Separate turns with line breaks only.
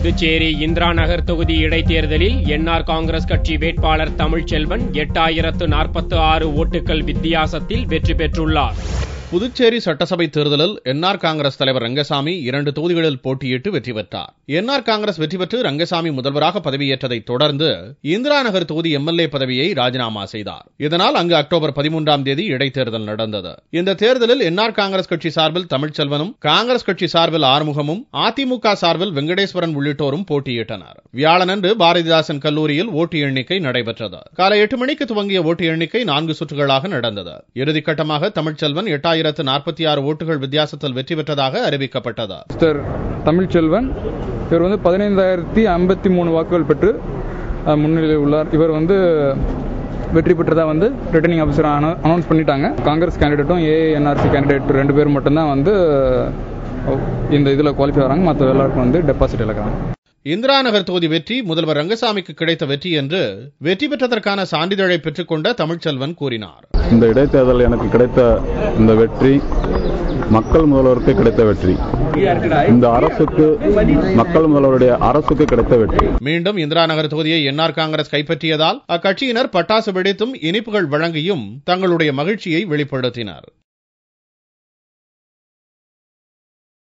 புதுச்சேரி இந்திரா நகர் தொகுதி இடைத்தேர்தலில் என்ஆர் காங்கிரஸ் கட்சி வேட்பாளர் தமிழ்ச்செல்வன் 8046 ஓட்டுகள் வித்தியாசத்தில் வெற்றி பெற்றுள்ளார்.
புதுச்சேரி சட்டசபை தேர்தலில் என்ஆர் காங்கிரஸ் தலைவர் ரங்கசாமி 2 தொகுதிகளில் போட்டியிட்டு வெற்றி பெற்றார். என்ஆர் காங்கிரஸ் வெற்றி பெற்று ரங்கசாமி முதல்வராக பதவியேற்றதை தொடர்ந்து இந்திரா நகர் தொகுதி எம்எல்ஏ பதவியை ராஜினாமா செய்தார். இதனால் அங்கு அக்டோபர் 13ஆம் தேதி இடைத்தேர்தல் நடந்தது. இந்த தேர்தலில் என்ஆர் காங்கிரஸ் கட்சி சார்பில் தமிழ்ச்செல்வனும், காங்கிரஸ் கட்சி சார்பில் ஆறுமுகமும், அதிமுக சார்பில் வெங்கடேஸ்வரன் உள்ளிட்டோரும் போட்டியிட்டனர். வியாழனன்று பாரதிதாசன் கல்லூரியில் ஓட்டு எண்ணிக்கை நடைபெற்றது. காலை 8 மணிக்கு துவங்கிய ஓட்டு எண்ணிக்கை 4 சுற்றுகளாக நடந்தது. இறுதிக்கட்டமாக தமிழ்ச்செல்வன் 8046 ஓட்டுகள் வித்தியாசத்தில் வெற்றி பெற்றதாக அறிவிக்கப்பட்டது.
மிஸ்டர் தமிழ்ச்செல்வன் இவர் 15053 வாக்குகள் பெற்று முன்னிலையில் உள்ளார். இவர் வெற்றி பெற்றதா ரிட்டர்னிங் ஆஃபீஸர் அனௌன்ஸ் பண்ணிட்டாங்க. காங்கிரஸ் கேண்டிடேட்டும் ஏஎன்ஆர்சி கேண்டிடேட் 2 பேர் மட்டும்தான் இந்த இதில் குவாலிஃபை ஆகிறாங்க. மற்ற எல்லாருக்கும் டெபாசிட் இழக்கிறாங்க.
இந்திரா நகர் தொகுதி வெற்றி முதல்வர் ரங்கசாமிக்கு கிடைத்த வெற்றி என்று வெற்றி பெற்றதற்கான சான்றிதழை பெற்றுக் கொண்ட தமிழ்ச்செல்வன் கூறினார்.
இந்த இடைத்தேர்தல் எனக்கு கிடைத்த இந்த வெற்றி மக்கள் முதல்வருக்கு கிடைத்த வெற்றி. இந்த அரசுக்கு, மக்கள் முதல்வருடைய அரசுக்கு கிடைத்த வெற்றி.
மீண்டும் இந்திரா நகர் தொகுதியை என்ஆர் காங்கிரஸ் கைப்பற்றியதால் அக்கட்சியினர் பட்டாசு வெடித்தும் இனிப்புகள் வழங்கியும் தங்களுடைய மகிழ்ச்சியை வெளிப்படுத்தினர்.